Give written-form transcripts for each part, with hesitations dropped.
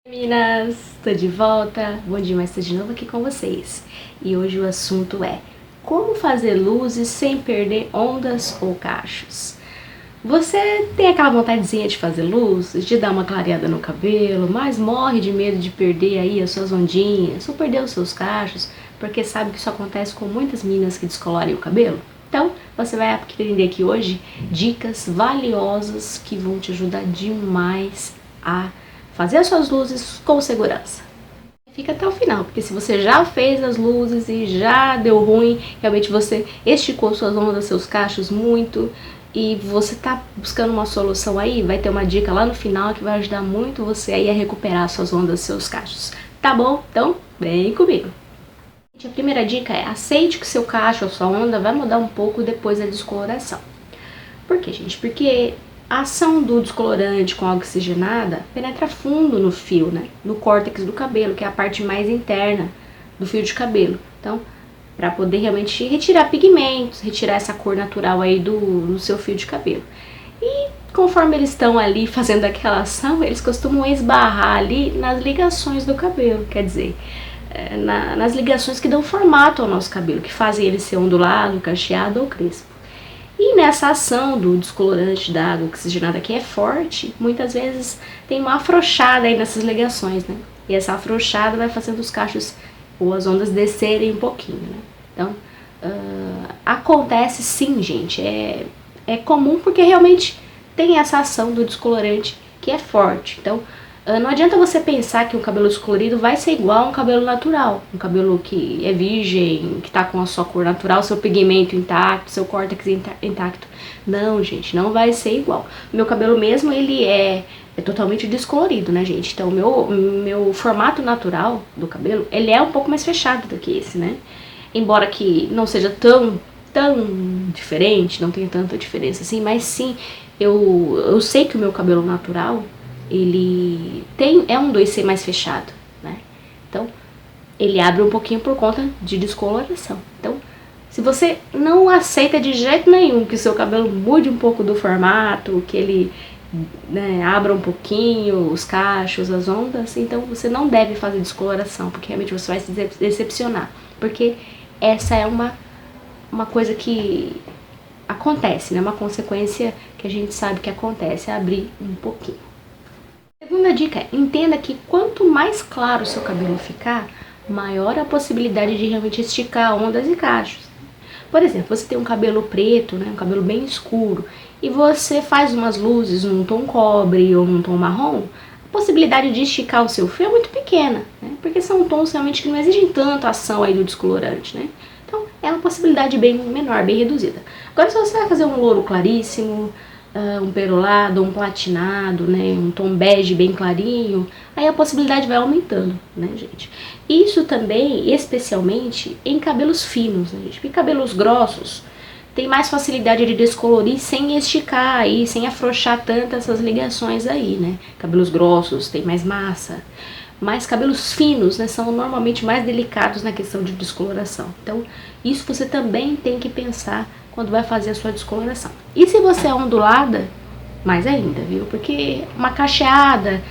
Meninas, tô de volta, bom dia, mas tô de novo aqui com vocês. E hoje o assunto é como fazer luzes sem perder ondas ou cachos. Você tem aquela vontadezinha de fazer luzes, de dar uma clareada no cabelo, mas morre de medo de perder aí as suas ondinhas ou perder os seus cachos, porque sabe que isso acontece com muitas meninas que descolorem o cabelo? Então, você vai aprender aqui hoje dicas valiosas que vão te ajudar demais a fazer as suas luzes com segurança. Fica até o final, porque se você já fez as luzes e já deu ruim, realmente você esticou suas ondas, seus cachos muito, e você tá buscando uma solução aí, vai ter uma dica lá no final que vai ajudar muito você aí a recuperar suas ondas, seus cachos. Tá bom? Então, vem comigo! A primeira dica é aceite que seu cacho ou sua onda vai mudar um pouco depois da descoloração. Por quê, gente? Porque a ação do descolorante com água oxigenada penetra fundo no fio, né? No córtex do cabelo, que é a parte mais interna do fio de cabelo. Então, para poder realmente retirar pigmentos, retirar essa cor natural aí do seu fio de cabelo. E conforme eles estão ali fazendo aquela ação, eles costumam esbarrar ali nas ligações do cabelo, quer dizer, nas ligações que dão formato ao nosso cabelo, que fazem ele ser ondulado, cacheado ou crespo. E nessa ação do descolorante da água oxigenada que é forte, muitas vezes tem uma afrouxada aí nessas ligações, né? E essa afrouxada vai fazendo os cachos ou as ondas descerem um pouquinho, né? Então, acontece sim, gente, é comum porque realmente tem essa ação do descolorante que é forte. Então, não adianta você pensar que um cabelo descolorido vai ser igual a um cabelo natural. Um cabelo que é virgem, que tá com a sua cor natural, seu pigmento intacto, seu córtex intacto. Não, gente, não vai ser igual. Meu cabelo mesmo, ele é totalmente descolorido, né, gente? Então, meu formato natural do cabelo, ele é um pouco mais fechado do que esse, né? Embora que não seja tão diferente, não tenha tanta diferença assim, mas sim, eu sei que o meu cabelo natural, ele é um 2C mais fechado, né? Então, ele abre um pouquinho por conta de descoloração. Então, se você não aceita de jeito nenhum que o seu cabelo mude um pouco do formato, que ele abra um pouquinho os cachos, as ondas, então você não deve fazer descoloração, porque realmente você vai se decepcionar. Porque essa é uma coisa que acontece, né? Uma consequência que a gente sabe que acontece, é abrir um pouquinho. Segunda dica é, entenda que quanto mais claro o seu cabelo ficar, maior a possibilidade de realmente esticar ondas e cachos. Por exemplo, você tem um cabelo preto, né, um cabelo bem escuro, e você faz umas luzes num tom cobre ou num tom marrom, a possibilidade de esticar o seu fio é muito pequena, né, porque são tons realmente que não exigem tanta ação aí do descolorante, né. Então, é uma possibilidade bem menor, bem reduzida. Agora, se você vai fazer um louro claríssimo, um perolado, um platinado, né, um tom bege bem clarinho, aí a possibilidade vai aumentando, né, gente? Isso também, especialmente em cabelos finos, né, gente? Porque cabelos grossos tem mais facilidade de descolorir sem esticar aí, sem afrouxar tanto essas ligações aí, né? Cabelos grossos tem mais massa, mas cabelos finos, né, são normalmente mais delicados na questão de descoloração. Então, isso você também tem que pensar quando vai fazer a sua descoloração. E se você é ondulada, mais ainda, viu? Porque uma cacheada,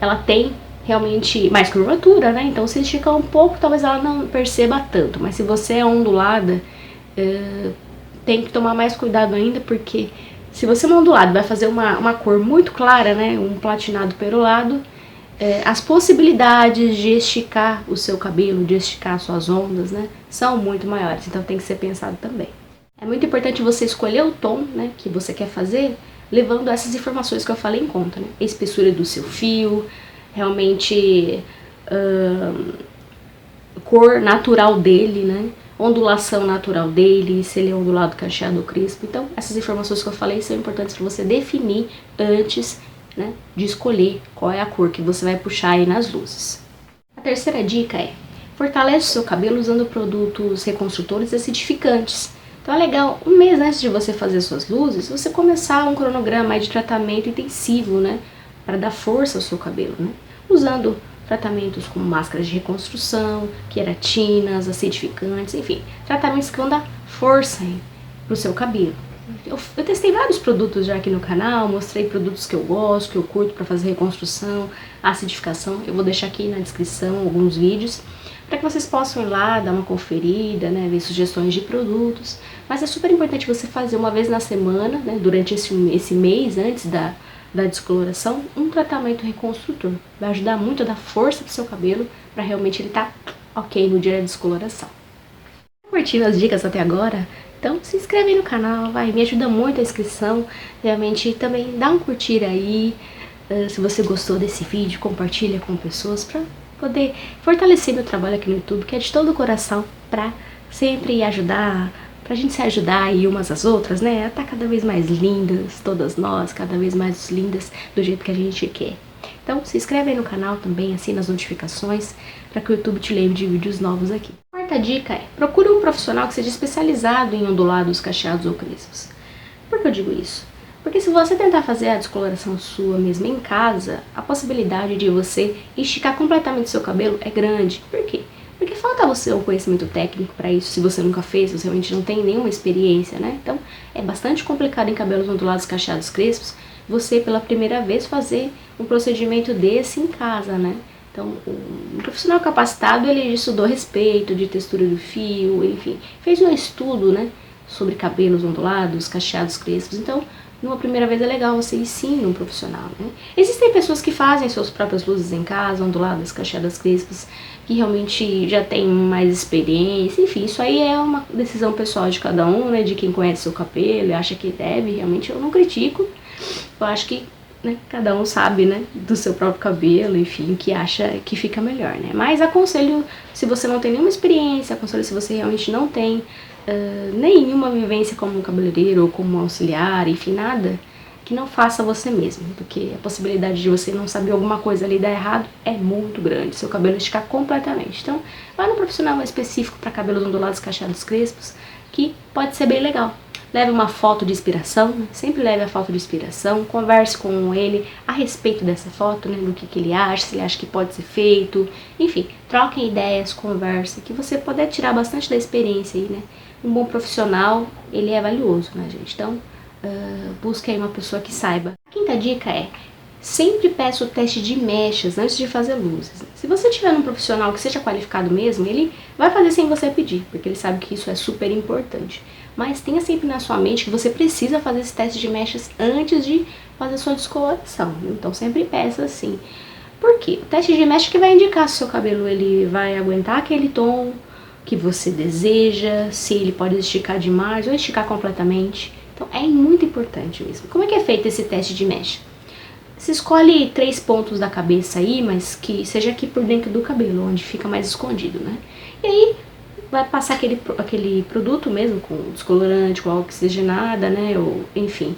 ela tem realmente mais curvatura, né? Então, se esticar um pouco, talvez ela não perceba tanto. Mas se você é ondulada, tem que tomar mais cuidado ainda, porque se você é uma ondulada vai fazer uma cor muito clara, né? Um platinado perolado, as possibilidades de esticar o seu cabelo, de esticar suas ondas, né? São muito maiores. Então, tem que ser pensado também. É muito importante você escolher o tom, né, que você quer fazer, levando essas informações que eu falei em conta, né? A espessura do seu fio, realmente cor natural dele, né? Ondulação natural dele, se ele é ondulado, cacheado ou crespo. Então, essas informações que eu falei são importantes para você definir antes, né, de escolher qual é a cor que você vai puxar aí nas luzes. A terceira dica é, fortalece o seu cabelo usando produtos reconstrutores e acidificantes. Então é legal, um mês antes de você fazer suas luzes, você começar um cronograma de tratamento intensivo, né? Para dar força ao seu cabelo, né? Usando tratamentos como máscaras de reconstrução, queratinas, acidificantes, enfim, tratamentos que vão dar força para o seu cabelo. Eu testei vários produtos já aqui no canal, mostrei produtos que eu gosto, que eu curto para fazer reconstrução, acidificação. Eu vou deixar aqui na descrição alguns vídeos para que vocês possam ir lá, dar uma conferida, né, ver sugestões de produtos. Mas é super importante você fazer uma vez na semana, né, durante esse mês antes da descoloração, um tratamento reconstrutor. Vai ajudar muito a dar força pro seu cabelo para realmente ele estar ok no dia da descoloração. Curtindo as dicas até agora? Então se inscreve aí no canal, me ajuda muito a inscrição. Realmente também dá um curtir aí. Se você gostou desse vídeo, compartilha com pessoas para poder fortalecer meu trabalho aqui no YouTube, que é de todo o coração, para sempre ajudar, pra gente se ajudar aí umas às outras, né? A tá cada vez mais lindas, todas nós, cada vez mais lindas do jeito que a gente quer. Então se inscreve aí no canal também, assina as notificações, para que o YouTube te lembre de vídeos novos aqui. Quarta dica é, procure um profissional que seja especializado em ondulados, cacheados ou crespos. Por que eu digo isso? Porque se você tentar fazer a descoloração sua mesmo em casa, a possibilidade de você esticar completamente seu cabelo é grande. Por quê? Porque falta você um conhecimento técnico para isso, se você nunca fez, se você realmente não tem nenhuma experiência, né? Então, é bastante complicado em cabelos ondulados, cacheados, crespos, você pela primeira vez fazer um procedimento desse em casa, né? Então, um profissional capacitado, ele estudou a respeito de textura do fio, enfim, fez um estudo, né, sobre cabelos ondulados, cacheados, crespos. Então, numa primeira vez é legal você ir sim num profissional, né? Existem pessoas que fazem suas próprias luzes em casa, onduladas, cacheadas, crespas, que realmente já tem mais experiência, enfim, isso aí é uma decisão pessoal de cada um, né, de quem conhece seu cabelo e acha que deve, realmente eu não critico, eu acho que, né, cada um sabe, né, do seu próprio cabelo, enfim, que acha que fica melhor, né, mas aconselho, se você não tem nenhuma experiência, aconselho se você realmente não tem nenhuma vivência como um cabeleireiro ou como um auxiliar, enfim, nada, que não faça você mesmo, porque a possibilidade de você não saber alguma coisa ali e dar errado é muito grande, seu cabelo esticar completamente. Então, vai no profissional específico para cabelos ondulados, cacheados, crespos, que pode ser bem legal. Leve uma foto de inspiração, né? Sempre leve a foto de inspiração, converse com ele a respeito dessa foto, né? Do que ele acha, se ele acha que pode ser feito, enfim, troquem ideias, conversem, que você poder tirar bastante da experiência aí, né? Um bom profissional, ele é valioso, né, gente? Então, busque aí uma pessoa que saiba. A quinta dica é, sempre peça o teste de mechas antes de fazer luzes. Se você tiver um profissional que seja qualificado mesmo, ele vai fazer sem você pedir, porque ele sabe que isso é super importante. Mas tenha sempre na sua mente que você precisa fazer esse teste de mechas antes de fazer sua descoloração. Então sempre peça assim. Por quê? O teste de mecha que vai indicar se o seu cabelo ele vai aguentar aquele tom que você deseja, se ele pode esticar demais ou esticar completamente. Então é muito importante mesmo. Como é que é feito esse teste de mecha? Você escolhe 3 pontos da cabeça aí, mas que seja aqui por dentro do cabelo, onde fica mais escondido, né? E aí vai passar aquele produto mesmo, com descolorante, com álcool oxigenada, né? Ou enfim,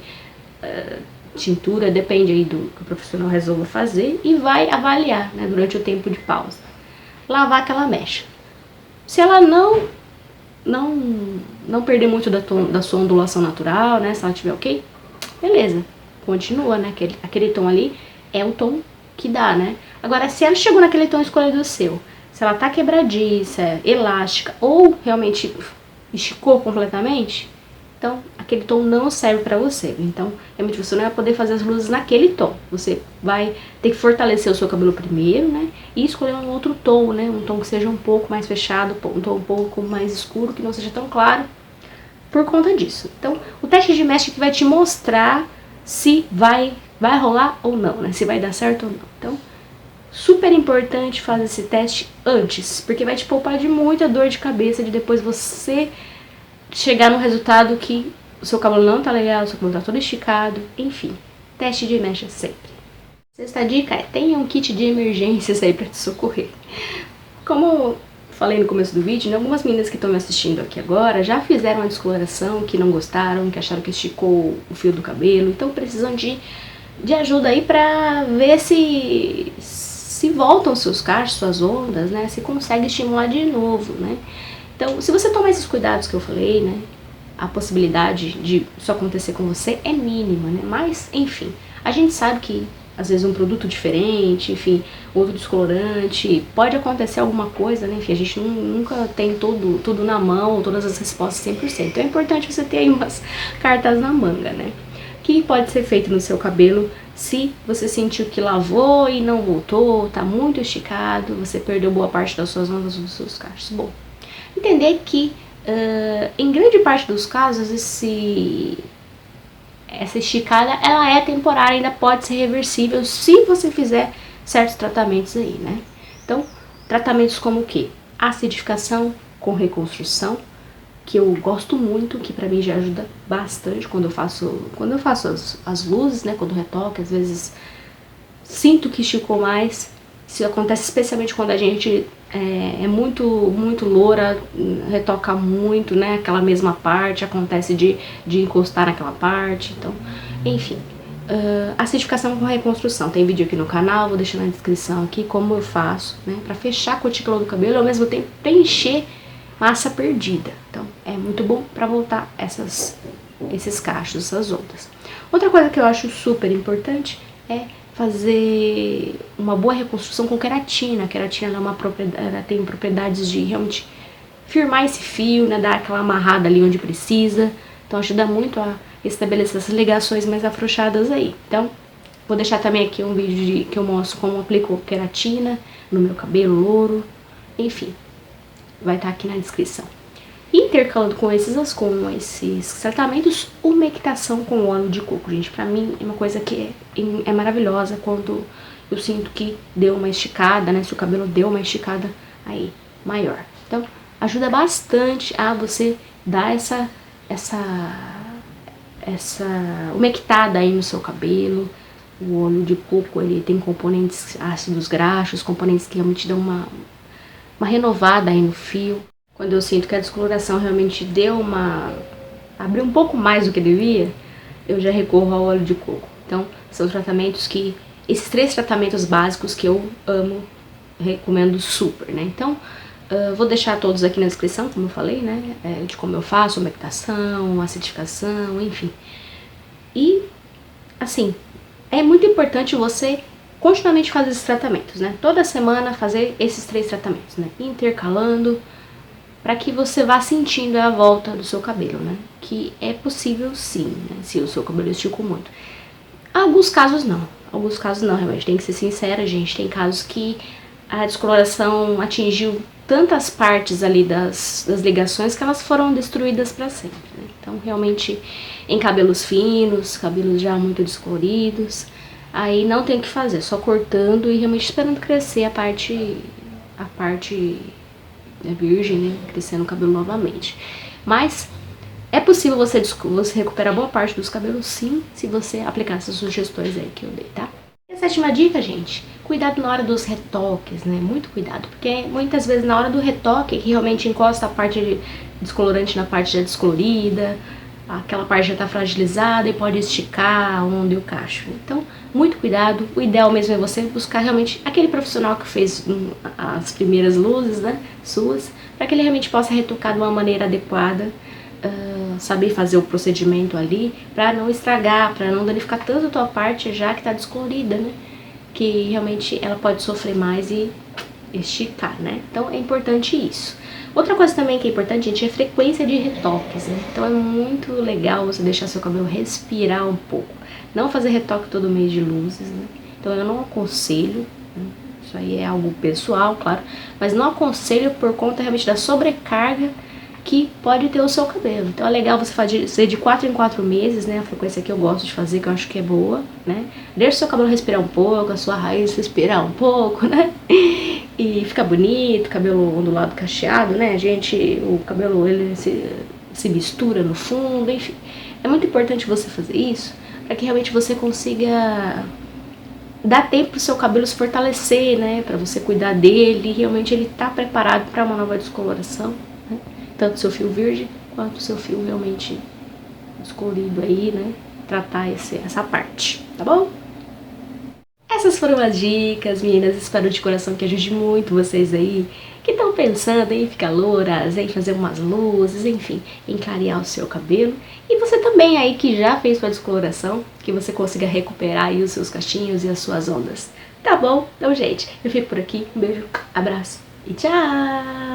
tintura, depende aí do que o profissional resolva fazer, e vai avaliar, né, durante o tempo de pausa. Lavar aquela mecha. Se ela não perder muito da sua ondulação natural, né, se ela estiver ok, beleza, continua, né, aquele tom ali é o tom que dá, né. Agora, se ela chegou naquele tom escolhido seu, se ela tá quebradiça, elástica, ou realmente esticou completamente, então aquele tom não serve pra você. Então, realmente você não vai poder fazer as luzes naquele tom. Você vai ter que fortalecer o seu cabelo primeiro, né? E escolher um outro tom, né? Um tom que seja um pouco mais fechado, um tom um pouco mais escuro, que não seja tão claro, por conta disso. Então, o teste de mecha que vai te mostrar se vai rolar ou não, né? Se vai dar certo ou não. Então, super importante fazer esse teste antes, porque vai te poupar de muita dor de cabeça de depois você chegar no resultado que o seu cabelo não tá legal, o seu cabelo tá todo esticado, enfim, teste de mecha sempre. Sexta dica é, tenha um kit de emergências aí pra te socorrer. Como falei no começo do vídeo, né, algumas meninas que estão me assistindo aqui agora já fizeram a descoloração, que não gostaram, que acharam que esticou o fio do cabelo, então precisam de ajuda aí pra ver se voltam seus cachos, suas ondas, né, se consegue estimular de novo, né. Então, se você tomar esses cuidados que eu falei, né, a possibilidade de isso acontecer com você é mínima, né, mas, enfim, a gente sabe que, às vezes, um produto diferente, enfim, outro descolorante, pode acontecer alguma coisa, né, enfim, a gente nunca tem tudo na mão, todas as respostas 100%, então é importante você ter aí umas cartas na manga, né, que pode ser feito no seu cabelo Se você sentiu que lavou e não voltou, tá muito esticado, você perdeu boa parte das suas ondas dos seus cachos. Bom, entender que em grande parte dos casos essa esticada ela é temporária, ainda pode ser reversível se você fizer certos tratamentos aí, né? Então, tratamentos como o que? Acidificação com reconstrução, que eu gosto muito, que pra mim já ajuda bastante quando eu faço as luzes, né, quando eu retoco, às vezes sinto que esticou mais. Isso acontece especialmente quando a gente é muito loura, retoca muito, né, aquela mesma parte, acontece de encostar naquela parte, então, enfim. Acidificação com reconstrução, tem vídeo aqui no canal, vou deixar na descrição aqui como eu faço, né, pra fechar a cutícula do cabelo e ao mesmo tempo preencher massa perdida. Então, é muito bom para voltar esses cachos, essas ondas. Outra coisa que eu acho super importante é fazer uma boa reconstrução com queratina. A queratina ela tem propriedades de realmente firmar esse fio, né, dar aquela amarrada ali onde precisa. Então, ajuda muito a estabelecer essas ligações mais afrouxadas aí. Então, vou deixar também aqui um vídeo que eu mostro como aplico queratina no meu cabelo louro, enfim. Vai estar aqui na descrição. Intercalando com esses tratamentos, umectação com óleo de coco, gente, pra mim é uma coisa que é maravilhosa quando eu sinto que deu uma esticada, né, se o cabelo deu uma esticada aí maior. Então, ajuda bastante a você dar essa umectada aí no seu cabelo. O óleo de coco, ele tem componentes ácidos graxos, componentes que realmente dão uma renovada aí no fio. Quando eu sinto que a descoloração realmente abriu um pouco mais do que devia, eu já recorro ao óleo de coco. Então, são tratamentos esses 3 tratamentos básicos que eu amo, recomendo super, né? Então, vou deixar todos aqui na descrição, como eu falei, né? De como eu faço, umectação, acidificação, enfim. E, assim, é muito importante você continuamente fazer esses tratamentos, né? Toda semana fazer esses 3 tratamentos, né? Intercalando, para que você vá sentindo a volta do seu cabelo, né? Que é possível sim, né? Se o seu cabelo esticou muito. Alguns casos não, realmente, tem que ser sincera, gente. Tem casos que a descoloração atingiu tantas partes ali das ligações que elas foram destruídas para sempre, né? Então, realmente, em cabelos finos, cabelos já muito descoloridos, aí não tem o que fazer, só cortando e realmente esperando crescer a parte virgem, né, crescendo o cabelo novamente. Mas é possível você recuperar boa parte dos cabelos sim, se você aplicar essas sugestões aí que eu dei, tá? E a 7ª dica, gente, cuidado na hora dos retoques, né, muito cuidado, porque muitas vezes na hora do retoque, que realmente encosta a parte descolorante na parte já descolorida, aquela parte já tá fragilizada e pode esticar a onda e o cacho. Então, muito cuidado. O ideal mesmo é você buscar realmente aquele profissional que fez as primeiras luzes, né, suas, para que ele realmente possa retocar de uma maneira adequada, saber fazer o procedimento ali, para não estragar, para não danificar tanto a tua parte já que tá descolorida, né, que realmente ela pode sofrer mais e esticar, né. Então, é importante isso. Outra coisa também que é importante, gente, é a frequência de retoques, né? Então é muito legal você deixar seu cabelo respirar um pouco. Não fazer retoque todo mês de luzes, né? Então eu não aconselho, né? Isso aí é algo pessoal, claro, mas não aconselho por conta realmente da sobrecarga que pode ter o seu cabelo. Então é legal você fazer de 4 em 4 meses, né? A frequência que eu gosto de fazer, que eu acho que é boa, né? Deixa o seu cabelo respirar um pouco, a sua raiz respirar um pouco, né? E fica bonito, cabelo ondulado cacheado, né, gente? O cabelo, ele se mistura no fundo, enfim. É muito importante você fazer isso, para que realmente você consiga dar tempo pro seu cabelo se fortalecer, né? Para você cuidar dele, e realmente ele tá preparado para uma nova descoloração, né? Tanto o seu fio virgem, quanto o seu fio realmente descolorido aí, né? Tratar essa parte, tá bom? Essas foram as dicas, meninas. Espero de coração que ajude muito vocês aí que estão pensando em ficar louras, em fazer umas luzes, enfim, em clarear o seu cabelo. E você também aí que já fez sua descoloração, que você consiga recuperar aí os seus cachinhos e as suas ondas. Tá bom? Então, gente, eu fico por aqui. Um beijo, abraço e tchau!